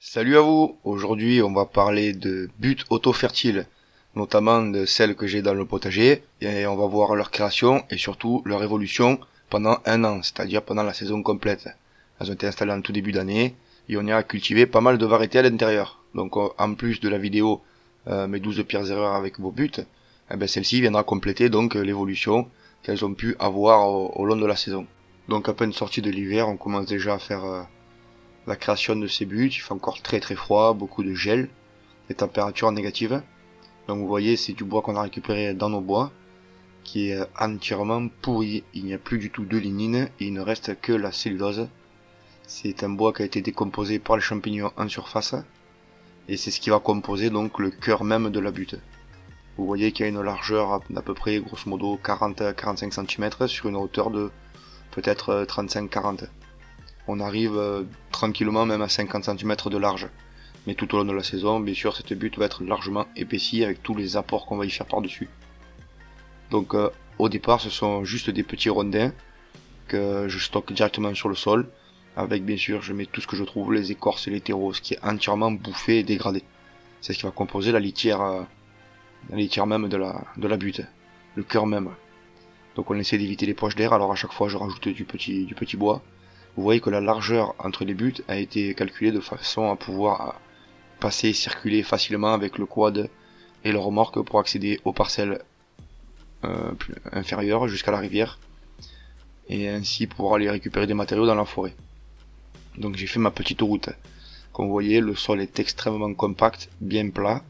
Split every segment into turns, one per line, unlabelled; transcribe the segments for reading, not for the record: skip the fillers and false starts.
Salut à vous, aujourd'hui on va parler de buttes auto-fertiles, notamment de celles que j'ai dans le potager, et on va voir leur création et surtout leur évolution pendant un an, c'est-à-dire pendant la saison complète. Elles ont été installées en tout début d'année, et on y a cultivé pas mal de variétés à l'intérieur. Donc en plus de la vidéo mes 12 pires erreurs avec vos buttes, celle-ci viendra compléter donc l'évolution qu'elles ont pu avoir au long de la saison. Donc à peine sortie de l'hiver, on commence déjà à faire la création de ces buts. Il fait encore très très froid, beaucoup de gel, des températures négatives. Donc vous voyez, c'est du bois qu'on a récupéré dans nos bois, qui est entièrement pourri. Il n'y a plus du tout de lignine, et il ne reste que la cellulose. C'est un bois qui a été décomposé par les champignons en surface, et c'est ce qui va composer donc le cœur même de la butte. Vous voyez qu'il y a une largeur d'à peu près, grosso modo, 40-45 cm sur une hauteur de peut-être 35-40. On arrive tranquillement même à 50 cm de large. Mais tout au long de la saison, bien sûr, cette butte va être largement épaissie avec tous les apports qu'on va y faire par-dessus. Donc au départ, ce sont juste des petits rondins que je stocke directement sur le sol. Avec bien sûr, je mets tout ce que je trouve, les écorces et les terreaux, ce qui est entièrement bouffé et dégradé. C'est ce qui va composer la litière même de la butte, le cœur même. Donc on essaie d'éviter les poches d'air, alors à chaque fois je rajoute du petit bois. Vous voyez que la largeur entre les buts a été calculée de façon à pouvoir passer et circuler facilement avec le quad et le remorque pour accéder aux parcelles inférieures jusqu'à la rivière et ainsi pouvoir aller récupérer des matériaux dans la forêt. Donc j'ai fait ma petite route. Comme vous voyez, le sol est extrêmement compact, bien plat,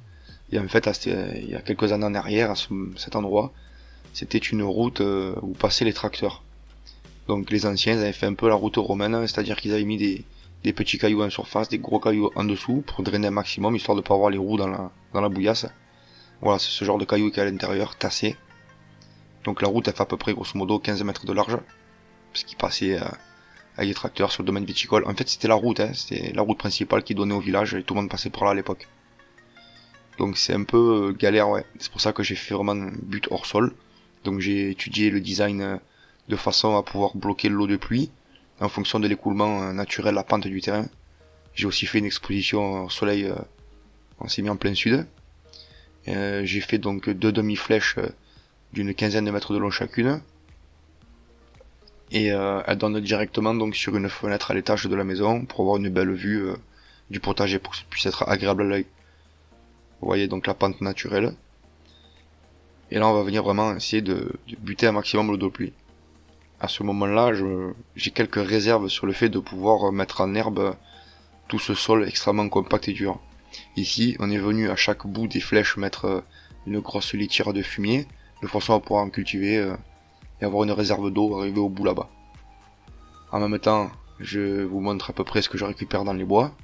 et en fait il y a quelques années en arrière à cet endroit, c'était une route où passaient les tracteurs. Donc les anciens avaient fait un peu la route romaine, c'est-à-dire qu'ils avaient mis des petits cailloux en surface, des gros cailloux en dessous pour drainer un maximum, histoire de ne pas avoir les roues dans la bouillasse. Voilà, c'est ce genre de cailloux qui est à l'intérieur, tassé. Donc la route elle fait à peu près grosso modo 15 mètres de large, parce qu'ils passaient avec les tracteurs sur le domaine viticole. En fait c'était la route, c'était la route principale qui donnait au village et tout le monde passait par là à l'époque. Donc c'est un peu galère, ouais. C'est pour ça que j'ai fait vraiment un but hors sol. Donc j'ai étudié le design de façon à pouvoir bloquer l'eau de pluie en fonction de l'écoulement naturel, la pente du terrain. J'ai aussi fait une exposition au soleil, on s'est mis en plein sud. J'ai fait donc deux demi-flèches d'une quinzaine de mètres de long chacune. Et elles donnent directement donc sur une fenêtre à l'étage de la maison pour avoir une belle vue du potager, pour que ça puisse être agréable à l'œil. Vous voyez donc la pente naturelle. Et là on va venir vraiment essayer de buter un maximum l'eau de pluie. À ce moment-là, j'ai quelques réserves sur le fait de pouvoir mettre en herbe tout ce sol extrêmement compact et dur. Ici, on est venu à chaque bout des flèches mettre une grosse litière de fumier, de façon à pouvoir en cultiver et avoir une réserve d'eau arrivée au bout là-bas. En même temps, je vous montre à peu près ce que je récupère dans les bois.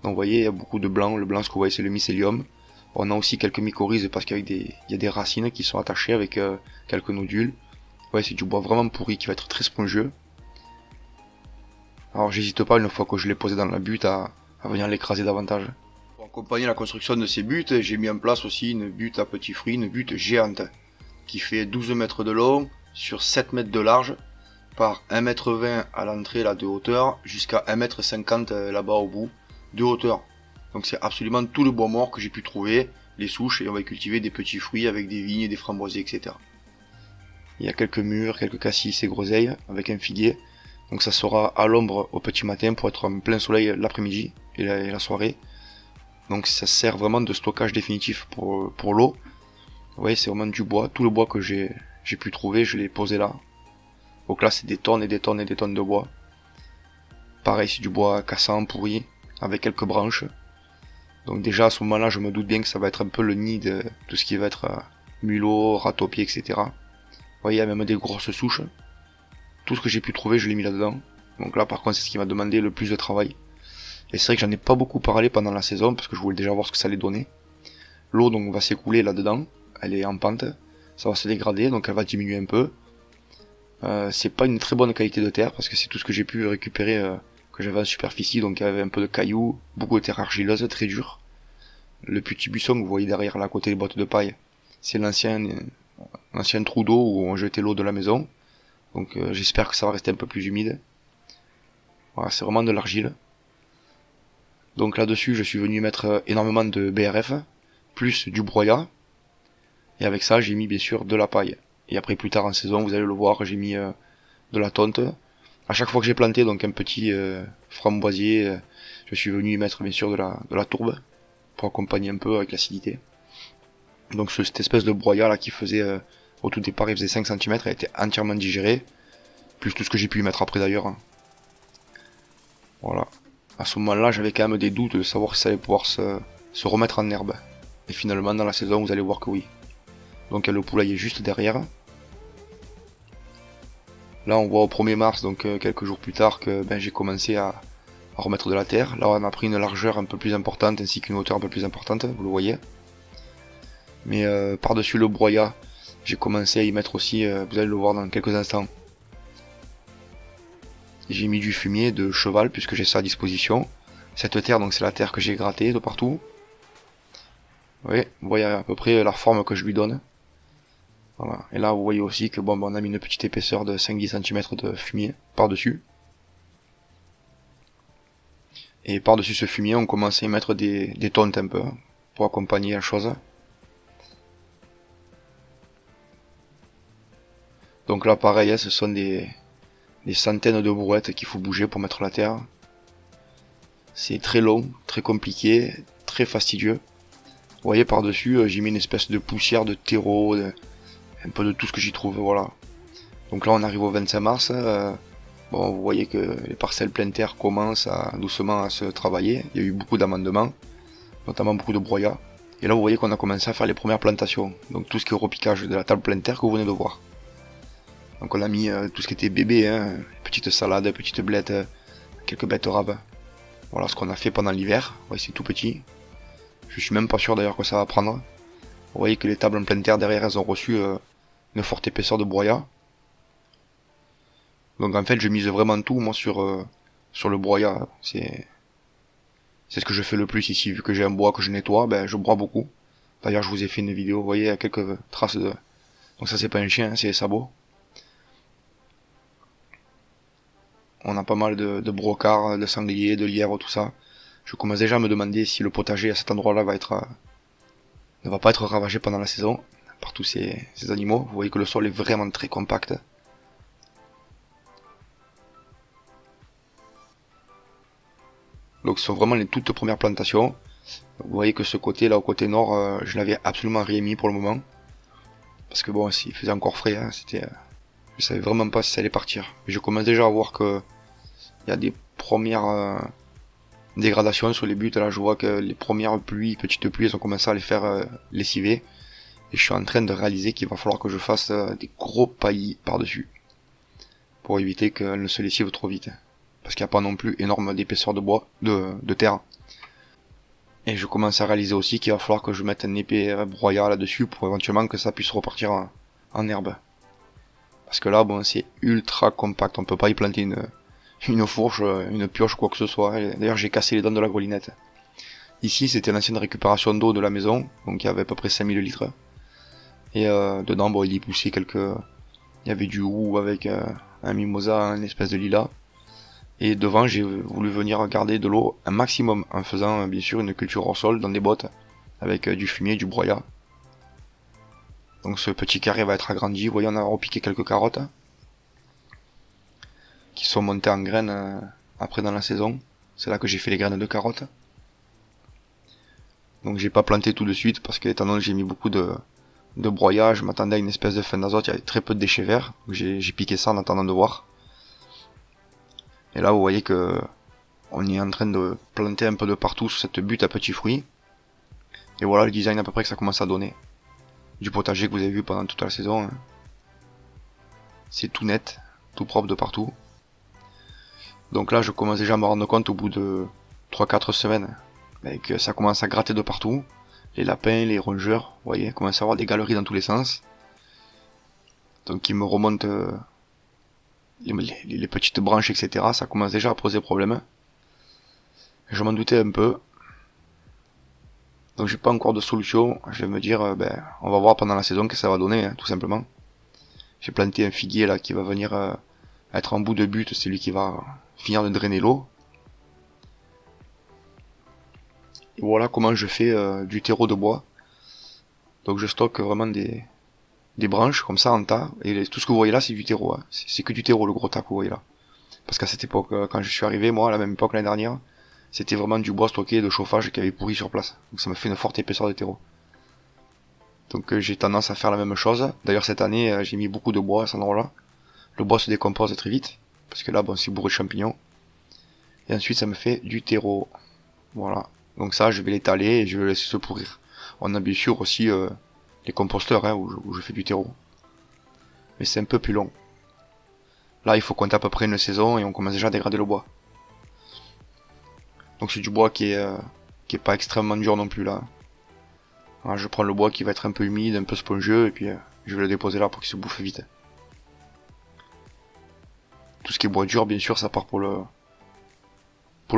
Donc vous voyez, il y a beaucoup de blanc. Le blanc, ce que vous voyez, c'est le mycélium. On a aussi quelques mycorhizes parce qu'il y a des racines qui sont attachées avec quelques nodules. Ouais, c'est du bois vraiment pourri qui va être très spongieux. Alors j'hésite pas une fois que je l'ai posé dans la butte à venir l'écraser davantage. Pour accompagner la construction de ces buttes, j'ai mis en place aussi une butte à petits fruits, une butte géante, qui fait 12 mètres de long sur 7 mètres de large, par 1,20 m à l'entrée là de hauteur, jusqu'à 1,50 m là-bas au bout de hauteur. Donc c'est absolument tout le bois mort que j'ai pu trouver, les souches, et on va y cultiver des petits fruits avec des vignes, des framboisiers, etc. Il y a quelques mûres, quelques cassis et groseilles avec un figuier. Donc ça sera à l'ombre au petit matin pour être en plein soleil l'après-midi et la soirée. Donc ça sert vraiment de stockage définitif pour l'eau. Vous voyez, c'est vraiment du bois. Tout le bois que j'ai pu trouver, je l'ai posé là. Donc là, c'est des tonnes et des tonnes et des tonnes de bois. Pareil, c'est du bois cassant, pourri, avec quelques branches. Donc déjà à ce moment-là, je me doute bien que ça va être un peu le nid de tout ce qui va être mulot, ratopier, etc. Vous voyez, il y a même des grosses souches. Tout ce que j'ai pu trouver, je l'ai mis là-dedans. Donc là, par contre, c'est ce qui m'a demandé le plus de travail. Et c'est vrai que j'en ai pas beaucoup parlé pendant la saison, parce que je voulais déjà voir ce que ça allait donner. L'eau donc va s'écouler là-dedans. Elle est en pente. Ça va se dégrader, donc elle va diminuer un peu. C'est pas une très bonne qualité de terre, parce que c'est tout ce que j'ai pu récupérer que j'avais en superficie. Donc il y avait un peu de cailloux, beaucoup de terre argileuse, très dure. Le petit buisson que vous voyez derrière là, à côté des bottes de paille, c'est l'ancien trou d'eau où on jetait l'eau de la maison. Donc j'espère que ça va rester un peu plus humide. Voilà, c'est vraiment de l'argile. Donc là-dessus, je suis venu mettre énormément de BRF, plus du broyat. Et avec ça, j'ai mis bien sûr de la paille. Et après, plus tard en saison, vous allez le voir, j'ai mis de la tonte. À chaque fois que j'ai planté donc un petit framboisier, je suis venu y mettre bien sûr de la tourbe pour accompagner un peu avec l'acidité. Donc cette espèce de broyat là qui faisait au tout départ, il faisait 5 cm, elle était entièrement digérée, plus tout ce que j'ai pu y mettre après d'ailleurs. Voilà. À ce moment-là, j'avais quand même des doutes de savoir si ça allait pouvoir se remettre en herbe. Et finalement, dans la saison, vous allez voir que oui. Donc il y a le poulailler juste derrière. Là, on voit au 1er mars, donc quelques jours plus tard, que j'ai commencé à remettre de la terre. Là, on a pris une largeur un peu plus importante, ainsi qu'une hauteur un peu plus importante, vous le voyez. Mais par-dessus le broyat, j'ai commencé à y mettre aussi, vous allez le voir dans quelques instants. J'ai mis du fumier de cheval, puisque j'ai ça à disposition. Cette terre, donc c'est la terre que j'ai grattée de partout. Oui, vous voyez à peu près la forme que je lui donne. Voilà. Et là, vous voyez aussi que bon, on a mis une petite épaisseur de 5-10 cm de fumier par-dessus. Et par-dessus ce fumier, on commence à y mettre des tontes un peu, pour accompagner la chose. Donc là, pareil, ce sont des centaines de brouettes qu'il faut bouger pour mettre la terre. C'est très long, très compliqué, très fastidieux. Vous voyez, par-dessus, j'ai mis une espèce de poussière de terreau, un peu de tout ce que j'y trouve, voilà. Donc là, on arrive au 25 mars. Bon, vous voyez que les parcelles pleine terre commencent doucement à se travailler. Il y a eu beaucoup d'amendements, notamment beaucoup de broyats. Et là, vous voyez qu'on a commencé à faire les premières plantations. Donc tout ce qui est repiquage de la table pleine terre que vous venez de voir. Donc on a mis tout ce qui était bébé, hein, petites salades, petites blettes, quelques betteraves. Voilà ce qu'on a fait pendant l'hiver. Ouais, c'est tout petit. Je suis même pas sûr d'ailleurs que ça va prendre. Vous voyez que les tables en pleine terre derrière, elles ont reçu une forte épaisseur de broyat. Donc en fait, je mise vraiment tout moi sur le broyat. C'est ce que je fais le plus ici, vu que j'ai un bois que je nettoie, je broie beaucoup. D'ailleurs, je vous ai fait une vidéo, vous voyez, il y a quelques traces de... Donc ça, c'est pas un chien, hein, c'est les sabots. On a pas mal de brocards, de sangliers, de lièvres, tout ça. Je commence déjà à me demander si le potager à cet endroit-là ne va pas être ravagé pendant la saison par tous ces animaux. Vous voyez que le sol est vraiment très compact. Donc ce sont vraiment les toutes premières plantations. Vous voyez que ce côté là, au côté nord, je n'avais absolument rien mis pour le moment. Parce que bon, s'il faisait encore frais, hein, je savais vraiment pas si ça allait partir. Mais je commence déjà à voir que il y a des premières dégradations sur les buts. Là, je vois que les premières petites pluies, elles ont commencé à les faire lessiver. Et je suis en train de réaliser qu'il va falloir que je fasse des gros paillis par-dessus. Pour éviter qu'elles ne se lessivent trop vite. Parce qu'il n'y a pas non plus énorme d'épaisseur de bois, de terre. Et je commence à réaliser aussi qu'il va falloir que je mette un épais broyat là-dessus pour éventuellement que ça puisse repartir en herbe. Parce que là, bon, c'est ultra compact, on peut pas y planter une fourche, une pioche, quoi que ce soit. D'ailleurs, j'ai cassé les dents de la grelinette. Ici, c'était l'ancienne récupération d'eau de la maison, donc il y avait à peu près 5000 litres. Et dedans, bon, il y poussait il y avait du roux avec un mimosa, une espèce de lilas. Et devant, j'ai voulu venir garder de l'eau un maximum en faisant bien sûr une culture hors sol dans des bottes avec du fumier, du broyat. Donc ce petit carré va être agrandi. Vous voyez, on a repiqué quelques carottes qui sont montées en graines après dans la saison. C'est là que j'ai fait les graines de carottes. Donc j'ai pas planté tout de suite parce que étant donné que j'ai mis beaucoup de broyat, je m'attendais à une espèce de fin d'azote, il y avait très peu de déchets verts. J'ai piqué ça en attendant de voir. Et là, vous voyez que on est en train de planter un peu de partout sur cette butte à petits fruits. Et voilà le design à peu près que ça commence à donner. Du potager que vous avez vu pendant toute la saison. Hein. C'est tout net, tout propre de partout. Donc là, je commence déjà à me rendre compte au bout de 3-4 semaines que ça commence à gratter de partout. Les lapins, les rongeurs, vous voyez, commencent à avoir des galeries dans tous les sens. Donc ils me remontent les petites branches, etc. Ça commence déjà à poser problème. Je m'en doutais un peu. Donc j'ai pas encore de solution. Je vais me dire, on va voir pendant la saison ce que ça va donner, hein, tout simplement. J'ai planté un figuier là qui va venir être en bout de but, c'est lui qui va finir de drainer l'eau. Et voilà comment je fais du terreau de bois. Donc je stocke vraiment des branches comme ça en tas, et tout ce que vous voyez là c'est du terreau, hein. C'est que du terreau le gros tas que vous voyez là. Parce qu'à cette époque, quand je suis arrivé, moi, à la même époque l'année dernière, c'était vraiment du bois stocké de chauffage qui avait pourri sur place. Donc ça me fait une forte épaisseur de terreau. Donc j'ai tendance à faire la même chose. D'ailleurs cette année j'ai mis beaucoup de bois à cet endroit-là. Le bois se décompose très vite, parce que là bon c'est bourré de champignons. Et ensuite ça me fait du terreau. Voilà. Donc ça je vais l'étaler et je vais le laisser se pourrir. On a bien sûr aussi les composteurs hein, où je fais du terreau. Mais c'est un peu plus long. Là il faut compter à peu près une saison et on commence déjà à dégrader le bois. Donc c'est du bois qui est pas extrêmement dur non plus là. Voilà, je prends le bois qui va être un peu humide, un peu spongieux et puis je vais le déposer là pour qu'il se bouffe vite. Tout ce qui est bois dur bien sûr ça part pour le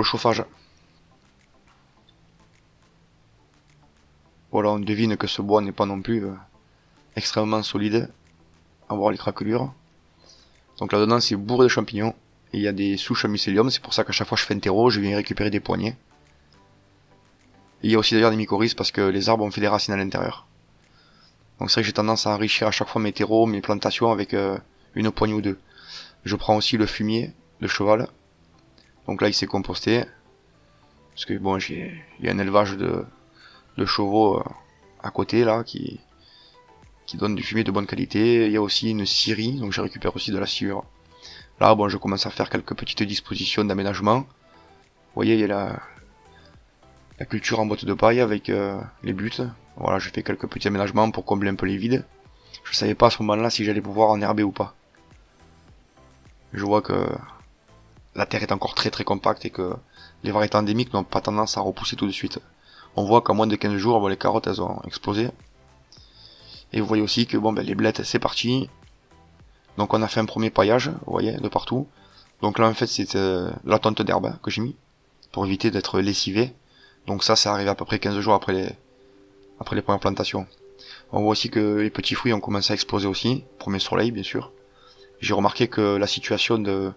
chauffage. Voilà, on devine que ce bois n'est pas non plus extrêmement solide à voir les craquelures. Donc là-dedans c'est bourré de champignons. Et il y a des souches à mycélium, c'est pour ça qu'à chaque fois que je fais un terreau, je viens récupérer des poignées. Et il y a aussi d'ailleurs des mycorhizes parce que les arbres ont fait des racines à l'intérieur. Donc c'est vrai que j'ai tendance à enrichir à chaque fois mes terreaux, mes plantations avec une poignée ou deux. Je prends aussi le fumier de cheval. Donc là il s'est composté. Parce que bon, il y a un élevage de chevaux à côté là qui donne du fumier de bonne qualité. Il y a aussi une scierie, donc je récupère aussi de la sciure. Là, bon, je commence à faire quelques petites dispositions d'aménagement. Vous voyez, il y a la culture en boîte de paille avec les buts. Voilà, je fais quelques petits aménagements pour combler un peu les vides. Je savais pas à ce moment-là si j'allais pouvoir enherber ou pas. Je vois que la terre est encore très très compacte et que les variétés endémiques n'ont pas tendance à repousser tout de suite. On voit qu'en moins de 15 jours, bon, les carottes elles ont explosé. Et vous voyez aussi que bon, ben, les blettes c'est parti. Donc on a fait un premier paillage, vous voyez, de partout. Donc là en fait c'est la tonte d'herbe hein, que j'ai mis, pour éviter d'être lessivé. Donc ça arrive à peu près 15 jours après les premières plantations. On voit aussi que les petits fruits ont commencé à exploser aussi, premier soleil bien sûr. J'ai remarqué que la situation de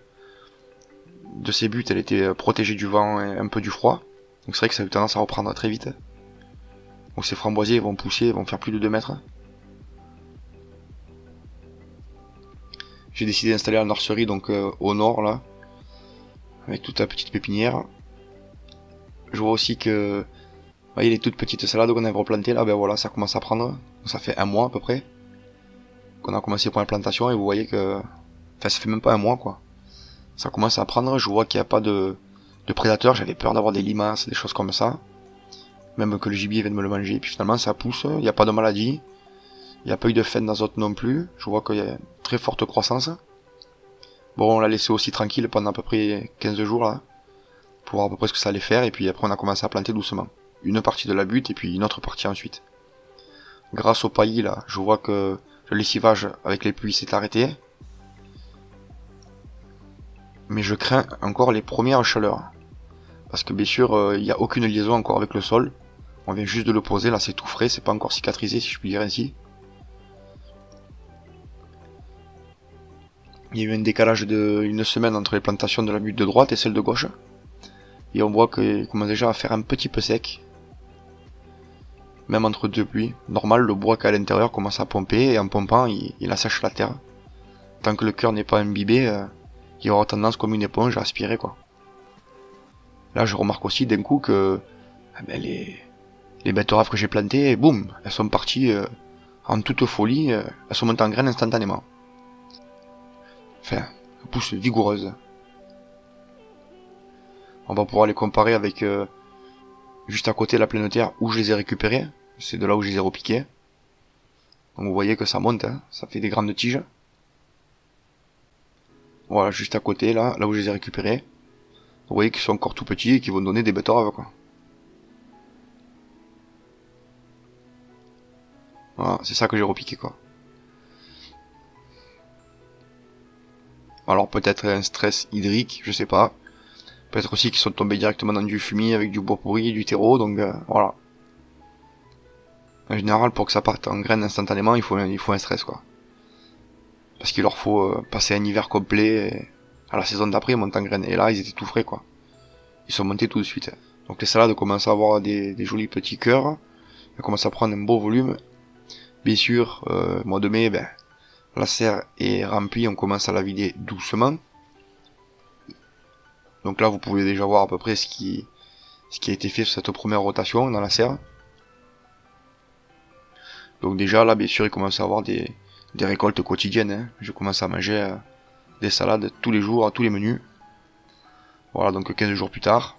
ces buts elle était protégée du vent et un peu du froid. Donc c'est vrai que ça a eu tendance à reprendre très vite. Donc ces framboisiers vont pousser, ils vont faire plus de 2 mètres. J'ai décidé d'installer la nurserie donc au nord là, avec toute la petite pépinière. Je vois aussi que, vous voyez les toutes petites salades qu'on avait replantées là, ben voilà ça commence à prendre. Donc ça fait un mois à peu près qu'on a commencé pour la plantation et vous voyez que, enfin ça fait même pas un mois quoi. Ça commence à prendre, je vois qu'il n'y a pas de prédateurs, j'avais peur d'avoir des limaces, des choses comme ça. Même que le gibier vienne me le manger, puis finalement ça pousse, il n'y a pas de maladie. Il n'y a pas eu de faine d'azote non plus. Je vois qu'il y a une très forte croissance. Bon, on l'a laissé aussi tranquille pendant à peu près 15 jours là, pour voir à peu près ce que ça allait faire. Et puis après on a commencé à planter doucement. Une partie de la butte et puis une autre partie ensuite. Grâce au paillis là, je vois que le lessivage avec les pluies s'est arrêté. Mais je crains encore les premières chaleurs. Parce que bien sûr, il n'y a aucune liaison encore avec le sol. On vient juste de le poser, là c'est tout frais, c'est pas encore cicatrisé si je puis dire ainsi. Il y a eu un décalage de une semaine entre les plantations de la butte de droite et celle de gauche. Et on voit qu'il commence déjà à faire un petit peu sec. Même entre deux pluies. Normal, le bois qu'il y a à l'intérieur commence à pomper et en pompant, il assèche la terre. Tant que le cœur n'est pas imbibé, il aura tendance comme une éponge à aspirer quoi. Là je remarque aussi d'un coup que les betteraves que j'ai plantées, boum, elles sont parties en toute folie, elles sont montées en graines instantanément. Enfin, pousse vigoureuse. On va pouvoir les comparer avec juste à côté la pleine terre où je les ai récupérées. C'est de là où je les ai repiquées. Donc vous voyez que ça monte, hein, ça fait des grandes tiges. Voilà, juste à côté, là où je les ai récupérées. Vous voyez qu'ils sont encore tout petits et qu'ils vont donner des betteraves, quoi. Voilà, c'est ça que j'ai repiqué, quoi. Alors peut-être un stress hydrique, je sais pas. Peut-être aussi qu'ils sont tombés directement dans du fumier avec du bois pourri et du terreau, donc voilà. En général, pour que ça parte en graines instantanément, il faut un stress, quoi. Parce qu'il leur faut passer un hiver complet, et à la saison d'après, ils montent en graines. Et là, ils étaient tout frais, quoi. Ils sont montés tout de suite. Donc les salades commencent à avoir des jolis petits cœurs. Elles commencent à prendre un beau volume. Bien sûr, mois de mai, la serre est remplie, on commence à la vider doucement. Donc là, vous pouvez déjà voir à peu près ce qui a été fait sur cette première rotation dans la serre. Donc déjà, là, bien sûr, il commence à avoir des récoltes quotidiennes. Hein. Je commence à manger des salades tous les jours, à tous les menus. Voilà, donc 15 jours plus tard.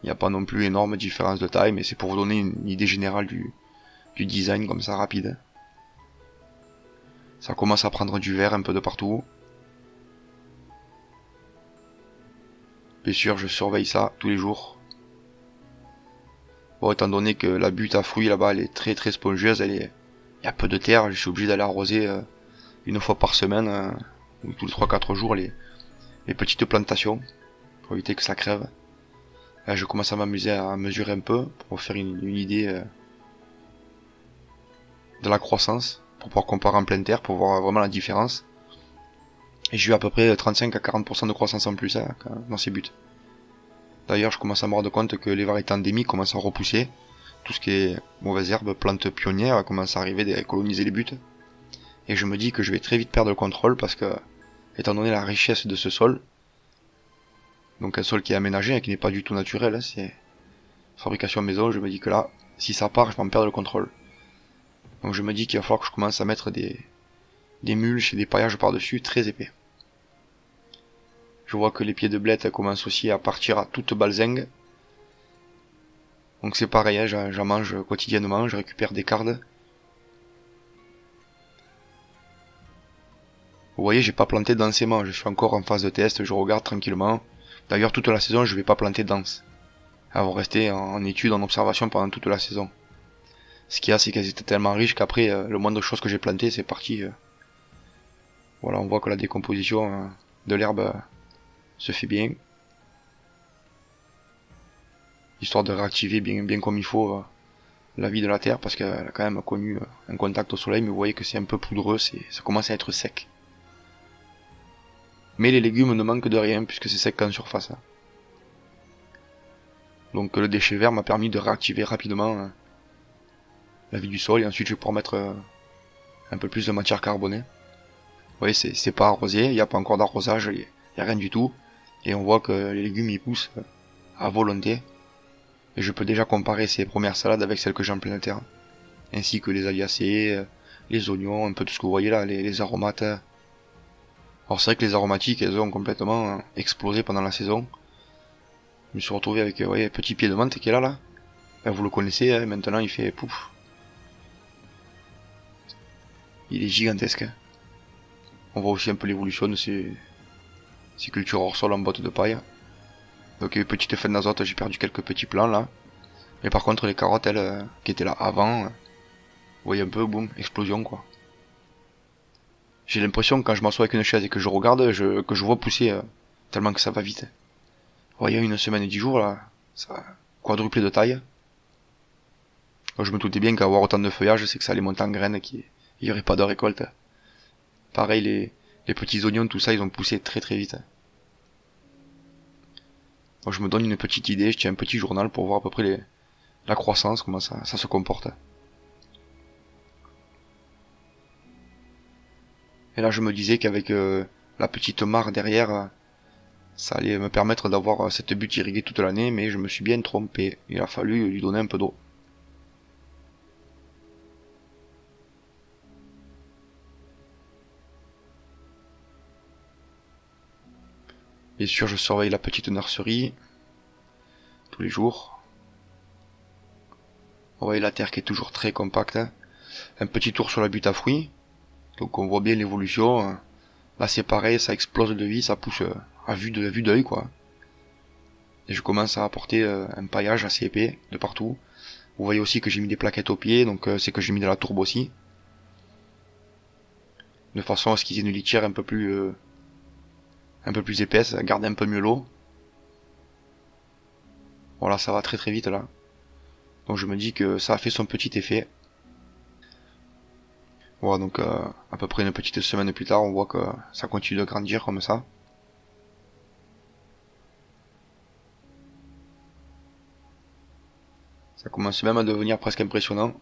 Il n'y a pas non plus énorme différence de taille, mais c'est pour vous donner une idée générale du design, comme ça, rapide. Ça commence à prendre du vert un peu de partout. Bien sûr, je surveille ça tous les jours. Bon, étant donné que la butte à fruits là-bas, elle est très très spongieuse, il y a peu de terre, je suis obligé d'aller arroser une fois par semaine, ou tous les 3-4 jours, les petites plantations, pour éviter que ça crève. Là, je commence à m'amuser à mesurer un peu, pour me faire une idée de la croissance, pour pouvoir comparer en pleine terre, pour voir vraiment la différence. Et j'ai eu à peu près 35 à 40% de croissance en plus dans ces buts. D'ailleurs, je commence à me rendre compte que les variétés endémiques commencent à repousser. Tout ce qui est mauvaises herbes, plantes pionnières, commence à arriver à coloniser les buts. Et je me dis que je vais très vite perdre le contrôle parce que, étant donné la richesse de ce sol, donc un sol qui est aménagé et qui n'est pas du tout naturel, hein, c'est fabrication maison, je me dis que là, si ça part, je vais en perdre le contrôle. Donc je me dis qu'il va falloir que je commence à mettre des mulches et des paillages par-dessus très épais. Je vois que les pieds de blette commencent aussi à partir à toute balzingue. Donc c'est pareil, hein, j'en mange quotidiennement, je récupère des cardes. Vous voyez, j'ai pas planté densément, je suis encore en phase de test, je regarde tranquillement. D'ailleurs, toute la saison, je vais pas planter dense. Elles vont rester en étude, en observation pendant toute la saison. Ce qu'il y a, c'est qu'elles étaient tellement riches qu'après, le moindre chose que j'ai planté, c'est parti. Voilà, on voit que la décomposition de l'herbe se fait bien. Histoire de réactiver bien comme il faut la vie de la terre, parce qu'elle a quand même connu un contact au soleil, mais vous voyez que c'est un peu poudreux, ça commence à être sec. Mais les légumes ne manquent de rien, puisque c'est sec en surface. Donc le déchet vert m'a permis de réactiver rapidement la vie du sol, et ensuite je vais pouvoir mettre un peu plus de matière carbonée. Vous voyez, c'est pas arrosé, il n'y a pas encore d'arrosage, il n'y a rien du tout. Et on voit que les légumes ils poussent à volonté. Et je peux déjà comparer ces premières salades avec celles que j'ai en pleine terre. Ainsi que les aliacées, les oignons, un peu tout ce que vous voyez là, les aromates. Alors c'est vrai que les aromatiques, elles ont complètement explosé pendant la saison. Je me suis retrouvé avec un petit pied de menthe qui est là. Vous le connaissez, hein, maintenant il fait pouf. Il est gigantesque. On voit aussi un peu l'évolution de ces cultures hors sol en botte de paille. Donc il y a eu petite fin d'azote, j'ai perdu quelques petits plants là. Mais par contre les carottes, elles, qui étaient là avant, vous voyez un peu, boum, explosion quoi. J'ai l'impression que quand je m'assois avec une chaise et que je regarde, que je vois pousser, tellement que ça va vite. Vous voyez, une semaine et 10 jours là, ça a quadruplé de taille. Donc, je me doutais bien qu'avoir autant de feuillage, c'est que ça allait monter en graines, qu'il n'y aurait pas de récolte. Pareil, les petits oignons, tout ça, ils ont poussé très très vite. Donc je me donne une petite idée, je tiens un petit journal pour voir à peu près la croissance, comment ça se comporte. Et là je me disais qu'avec la petite mare derrière, ça allait me permettre d'avoir cette butte irriguée toute l'année, mais je me suis bien trompé. Il a fallu lui donner un peu d'eau. Bien sûr, je surveille la petite nurserie tous les jours. Vous voyez la terre qui est toujours très compacte. Un petit tour sur la butte à fruits. Donc on voit bien l'évolution. Là c'est pareil, ça explose de vie, ça pousse à vue d'œil quoi. Et je commence à apporter un paillage assez épais de partout. Vous voyez aussi que j'ai mis des plaquettes au pied, donc c'est que j'ai mis de la tourbe aussi. De façon à ce qu'ils aient une litière un peu plus épaisse, garder un peu mieux l'eau. Voilà, ça va très très vite là. Donc je me dis que ça a fait son petit effet. Voilà, donc à peu près une petite semaine plus tard, on voit que ça continue de grandir comme ça. Ça commence même à devenir presque impressionnant.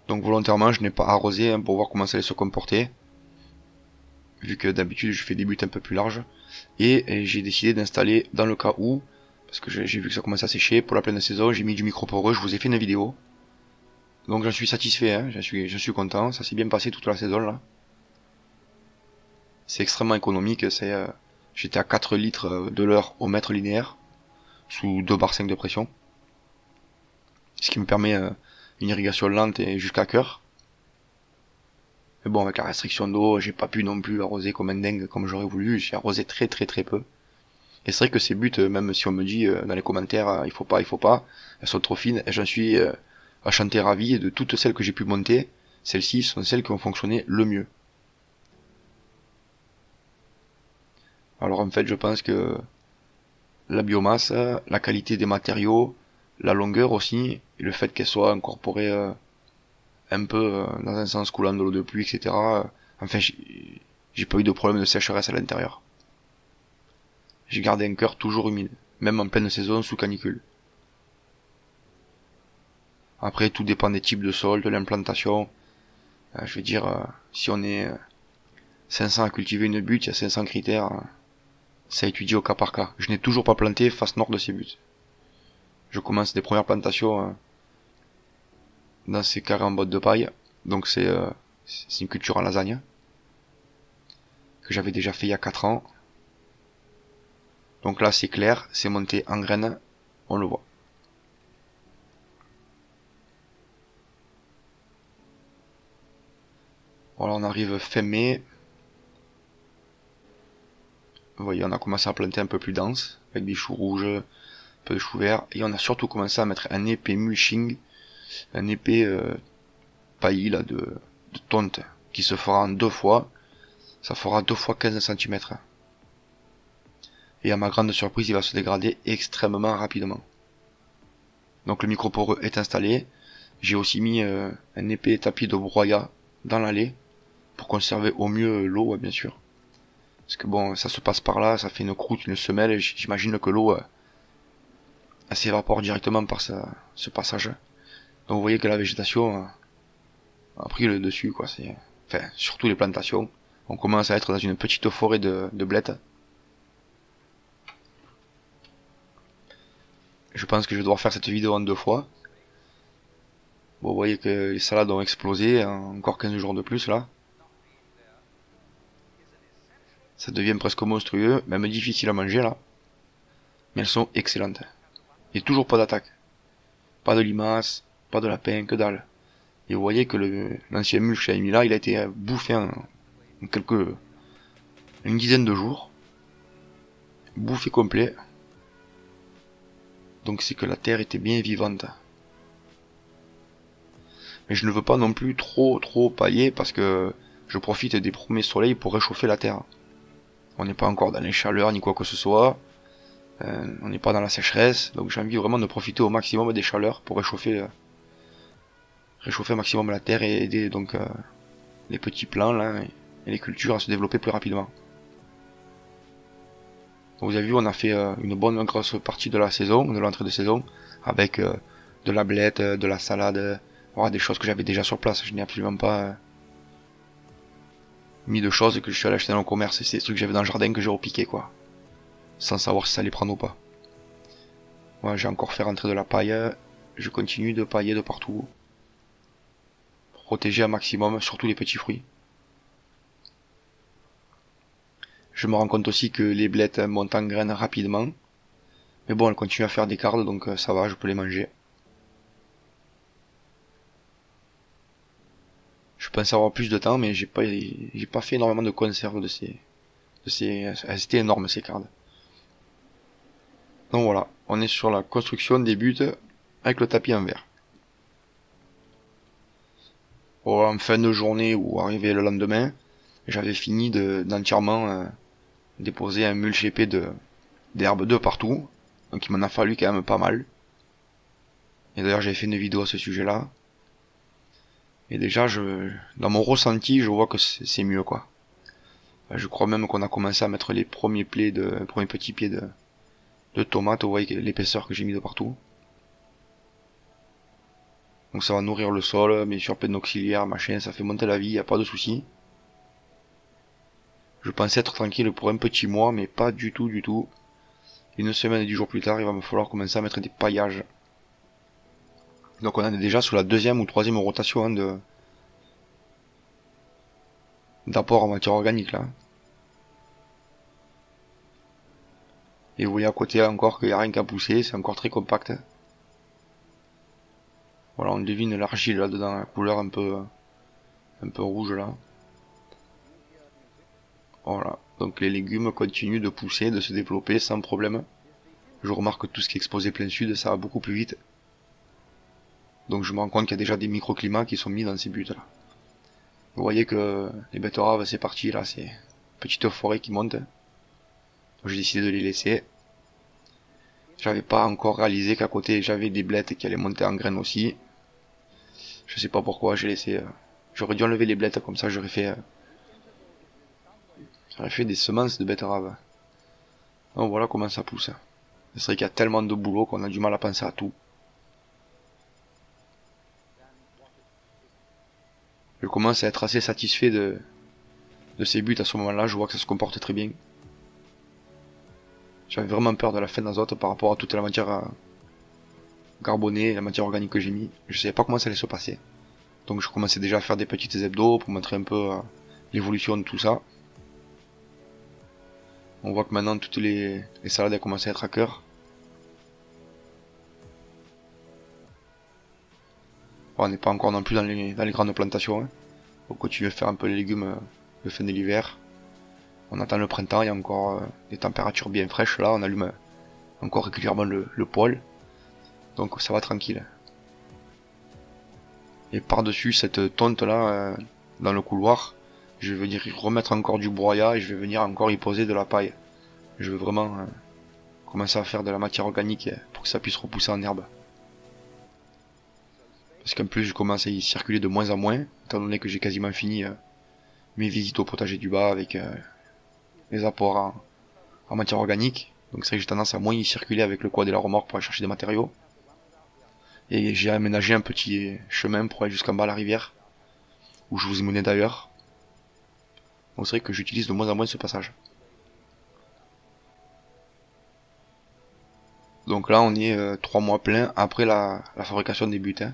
Donc volontairement je n'ai pas arrosé pour voir comment ça allait se comporter. Vu que d'habitude je fais des buts un peu plus larges. Et j'ai décidé d'installer dans le cas où, parce que j'ai vu que ça commençait à sécher, pour la pleine saison, j'ai mis du micro poreux, je vous ai fait une vidéo. Donc j'en suis satisfait, hein, je suis content, ça s'est bien passé toute la saison là. C'est extrêmement économique, j'étais à 4 litres de l'heure au mètre linéaire, sous 2 bar 5 de pression. Ce qui me permet une irrigation lente et jusqu'à cœur. Mais bon, avec la restriction d'eau, j'ai pas pu non plus arroser comme un dingue comme j'aurais voulu, j'ai arrosé très peu. Et c'est vrai que ces buts, même si on me dit dans les commentaires, il faut pas, elles sont trop fines, et j'en suis enchanté ravi, et de toutes celles que j'ai pu monter, celles-ci sont celles qui ont fonctionné le mieux. Alors en fait, je pense que la biomasse, la qualité des matériaux, la longueur aussi, et le fait qu'elle soit incorporée un peu dans un sens coulant de l'eau de pluie, etc. Enfin, j'ai pas eu de problème de sécheresse à l'intérieur. J'ai gardé un cœur toujours humide, même en pleine saison sous canicule. Après, tout dépend des types de sol, de l'implantation. Je veux dire, si on est 500 à cultiver une butte, il y a 500 critères. C'est à étudier au cas par cas. Je n'ai toujours pas planté face nord de ces buttes. Je commence des premières plantations dans ces carrés en botte de paille. Donc c'est une culture en lasagne que j'avais déjà fait il y a 4 ans. Donc là c'est clair, c'est monté en graines, on le voit. Voilà, on arrive fin mai. Vous voyez, on a commencé à planter un peu plus dense, avec des choux rouges, un peu de choux verts, et on a surtout commencé à mettre un épais mulching, un épais paillis là, de tonte, qui se fera en 2 fois. Ça fera 2 fois 15 cm. Et à ma grande surprise, il va se dégrader extrêmement rapidement. Donc le micro poreux est installé. J'ai aussi mis un épais tapis de broyat dans l'allée, pour conserver au mieux l'eau, bien sûr. Parce que bon, ça se passe par là, ça fait une croûte, une semelle, et j'imagine que l'eau elle s'évapore directement par ce passage. Donc vous voyez que la végétation a pris le dessus, quoi. Enfin, surtout les plantations. On commence à être dans une petite forêt de blettes. Je pense que je vais devoir faire cette vidéo en 2 fois. Bon, vous voyez que les salades ont explosé, encore 15 jours de plus là. Ça devient presque monstrueux, même difficile à manger là. Mais elles sont excellentes. Et toujours pas d'attaque. Pas de limaces, pas de lapin, que dalle. Et vous voyez que l'ancien mulch que j'avais mis là, il a été bouffé en une dizaine de jours. Bouffé complet. Donc c'est que la terre était bien vivante. Mais je ne veux pas non plus trop pailler parce que je profite des premiers soleils pour réchauffer la terre. On n'est pas encore dans les chaleurs ni quoi que ce soit. On n'est pas dans la sécheresse. Donc j'ai envie vraiment de profiter au maximum des chaleurs pour réchauffer un maximum la terre et aider donc les petits plants là et les cultures à se développer plus rapidement. Donc vous avez vu, on a fait une bonne grosse partie de la saison, de l'entrée de saison, avec de la blette, de la salade, voilà, des choses que j'avais déjà sur place. Je n'ai absolument pas mis de choses que je suis allé acheter dans le commerce. C'est des trucs que j'avais dans le jardin que j'ai repiqué, quoi, sans savoir si ça allait prendre ou pas. Voilà, j'ai encore fait rentrer de la paille. Je continue de pailler de partout. Protéger un maximum, surtout les petits fruits. Je me rends compte aussi que les blettes montent en graines rapidement. Mais bon, elles continuent à faire des cardes, donc ça va, je peux les manger. Je pensais avoir plus de temps, mais j'ai pas fait énormément de conserve c'était énorme ces cardes. Donc voilà, on est sur la construction des buts avec le tapis en verre. Bon, en fin de journée ou arrivé le lendemain, j'avais fini d'entièrement déposer un mulch épais d'herbes de partout. Donc il m'en a fallu quand même pas mal. Et d'ailleurs j'avais fait une vidéo à ce sujet-là. Et déjà, dans mon ressenti, je vois que c'est mieux, quoi. Je crois même qu'on a commencé à mettre les premiers petits pieds de tomates. Vous voyez l'épaisseur que j'ai mis de partout. Donc ça va nourrir le sol, bien sûr, plein d'auxiliaires, machin, ça fait monter la vie, y a pas de souci. Je pensais être tranquille pour un petit mois, mais pas du tout, du tout. Une semaine et 10 jours plus tard, il va me falloir commencer à mettre des paillages. Donc on est déjà sur la deuxième ou troisième rotation hein, d'apport en matière organique là. Et vous voyez à côté encore qu'il n'y a rien qu'à pousser, c'est encore très compact. Voilà, on devine l'argile là dedans, la couleur un peu rouge là. Voilà, donc les légumes continuent de pousser, de se développer sans problème. Je remarque que tout ce qui est exposé plein sud, ça va beaucoup plus vite. Donc je me rends compte qu'il y a déjà des microclimats qui sont mis dans ces buts là. Vous voyez que les betteraves c'est parti là, c'est une petite forêt qui monte. J'ai décidé de les laisser. J'avais pas encore réalisé qu'à côté j'avais des blettes qui allaient monter en graines aussi. Je sais pas pourquoi j'ai laissé. J'aurais dû enlever les blettes comme ça j'aurais fait des semences de betteraves. Donc voilà comment ça pousse. C'est vrai qu'il y a tellement de boulot qu'on a du mal à penser à tout. Je commence à être assez satisfait de ces buts à ce moment-là. Je vois que ça se comporte très bien. J'avais vraiment peur de la fin d'azote par rapport à toute la matière carbonée, la matière organique que j'ai mis. Je savais pas comment ça allait se passer. Donc je commençais déjà à faire des petites hebdos pour montrer un peu l'évolution de tout ça. On voit que maintenant toutes les salades elles commencent à être à cœur. Bon, on n'est pas encore non plus dans les grandes plantations. Hein. On continue à faire un peu les légumes le fin de l'hiver. On attend le printemps, il y a encore des températures bien fraîches là, on allume encore régulièrement le poêle. Donc ça va tranquille. Et par-dessus cette tonte là, dans le couloir, je vais venir y remettre encore du broyat et je vais venir encore y poser de la paille. Je veux vraiment commencer à faire de la matière organique pour que ça puisse repousser en herbe. Parce qu'en plus je commence à y circuler de moins en moins, étant donné que j'ai quasiment fini mes visites au potager du bas avec les apports en matière organique. Donc c'est vrai que j'ai tendance à moins y circuler avec le quad et la remorque pour aller chercher des matériaux. Et j'ai aménagé un petit chemin pour aller jusqu'en bas à la rivière, où je vous ai mené d'ailleurs. Donc c'est vrai que j'utilise de moins en moins ce passage. Donc là on est 3 mois pleins après la fabrication des butins.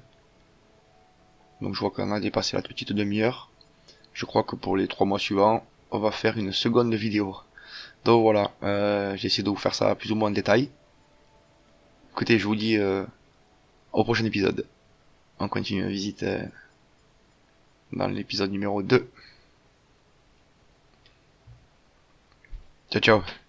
Donc je vois qu'on a dépassé la petite demi-heure. Je crois que pour les 3 mois suivants, on va faire une seconde vidéo. Donc voilà, j'ai essayé de vous faire ça plus ou moins en détail. Écoutez, je vous dis au prochain épisode. On continue la visite dans l'épisode numéro 2. Ciao ciao.